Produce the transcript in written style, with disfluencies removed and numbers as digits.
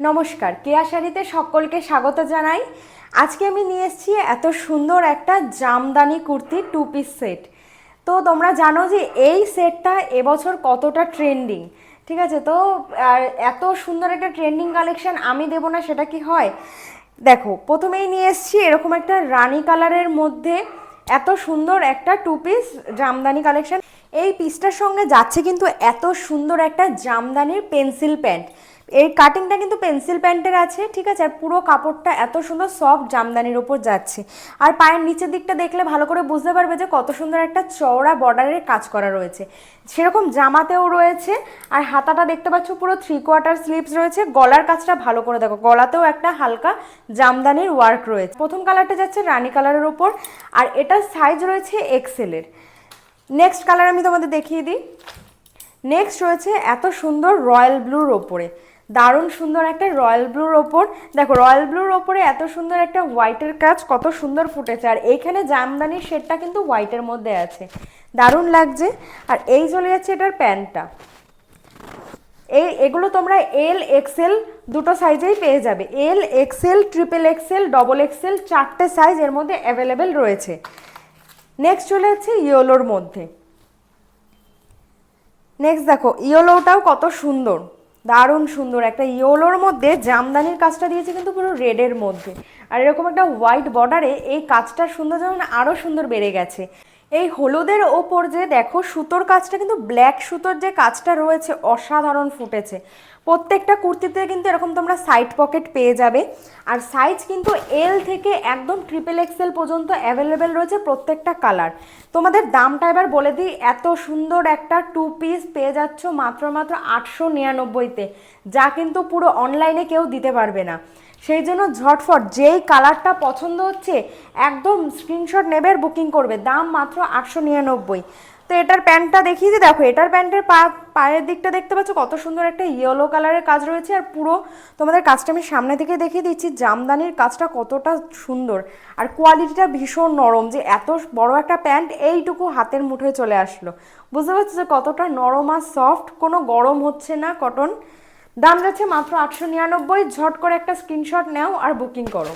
নমস্কার, কেয়া শাড়িতে সকলকে স্বাগত জানাই। আজকে আমি নিয়ে এসেছি এত সুন্দর একটা জামদানি কুর্তি 2 পিস সেট। তো তোমরা জানো যে এই সেটটা এবছর কতটা ট্রেন্ডিং, ঠিক আছে? তো আর এত সুন্দর একটা ট্রেন্ডিং কালেকশন আমি দেবো না সেটা কি হয়? দেখো, প্রথমেই নিয়ে এসেছি এরকম একটা রানী কালারের মধ্যে এত সুন্দর একটা 2 পিস জামদানি কালেকশন। এই পিসটার সঙ্গে যাচ্ছে কিন্তু এত সুন্দর একটা জামদানির পেন্সিল প্যান্ট। এই কাটিংটা কিন্তু পেন্সিল প্যান্টের আছে, ঠিক আছে? আর পুরো কাপড়টা এত সুন্দর সফট জামদানির ওপর যাচ্ছে। আর পায়ের নিচের দিকটা দেখলে ভালো করে বুঝতে পারবে যে কত সুন্দর একটা চওড়া বর্ডারের কাজ করা রয়েছে, সেরকম জামাতেও রয়েছে। আর হাতাটা দেখতে পাচ্ছ পুরো 3/4 স্লিভস রয়েছে। গলার কাজটা ভালো করে দেখো, গলাতেও একটা হালকা জামদানির ওয়ার্ক রয়েছে। প্রথম কালারটা যাচ্ছে রানী কালারের ওপর, আর এটার সাইজ রয়েছে এক্সেলের। নেক্সট কালার আমি তোমাদের দেখিয়ে দিই। নেক্সট রয়েছে এত সুন্দর রয়্যাল ব্লুর ওপরে, দারুণ সুন্দর একটা রয়্যাল ব্লুর ওপর। দেখো, রয়্যাল ব্লুর ওপরে এত সুন্দর একটা হোয়াইটের কাজ কত সুন্দর ফুটেছে। আর এইখানে জামদানির শেডটা কিন্তু হোয়াইটের মধ্যে আছে, দারুণ লাগছে। আর এই চলে যাচ্ছে এটার প্যান্টটা। এগুলো তোমরা এল এক্সেল দুটো সাইজেই পেয়ে যাবে। L XL, triple XL, double XL, 4টে সাইজ এর মধ্যে অ্যাভেলেবেল রয়েছে। নেক্সট চলে যাচ্ছে ইয়েলোর মধ্যে। নেক্সট দেখো, ইয়েলোটাও কত সুন্দর, দারুণ সুন্দর একটা ইয়েলোর মধ্যে জামদানির কাজটা দিয়েছে কিন্তু পুরো রেডের মধ্যে। আর এরকম একটা হোয়াইট বর্ডারে এই কাজটার সুন্দর যেমন আরও সুন্দর বেড়ে গেছে। এই হলুদের ওপর যে দেখো সুতোর কাজটা, কিন্তু ব্ল্যাক সুতোর যে কাজটা রয়েছে অসাধারণ ফুটেছে। প্রত্যেকটা কুর্তিতে কিন্তু এরকম তোমরা সাইড পকেট পেয়ে যাবে। আর সাইজ কিন্তু এল থেকে একদম ট্রিপল এক্সেল পর্যন্ত অ্যাভেলেবেল রয়েছে, প্রত্যেকটা কালার। তোমাদের দামটা এবার বলে দিই, এত সুন্দর একটা 2 পিস পেয়ে যাচ্ছ মাত্র 899-তে, যা কিন্তু পুরো অনলাইনে কেউ দিতে পারবে না। সেই জন্য ঝটফট যেই কালারটা পছন্দ হচ্ছে একদম স্ক্রিনশট নেবে আর বুকিং করবে। দাম মাত্র 899। তো এটার প্যান্টটা দেখিয়ে দিই। দেখো, এটার প্যান্টের পায়ের দিকটা দেখতে পাচ্ছ কত সুন্দর একটা ইয়েলো কালারের কাজ রয়েছে। আর পুরো তোমাদের কাজটা আমি সামনে থেকে দেখিয়ে দিচ্ছি, জামদানির কাজটা কতটা সুন্দর। আর কোয়ালিটিটা ভীষণ নরম, যে এত বড় একটা প্যান্ট এইটুকু হাতের মুঠোয় চলে আসলো। বুঝতে পারছো যে কতটা নরম আর সফট, কোনো গরম হচ্ছে না কটন। দাম যাচ্ছে মাত্র 899। ঝট করে একটা স্ক্রিনশট নাও আর বুকিং করো।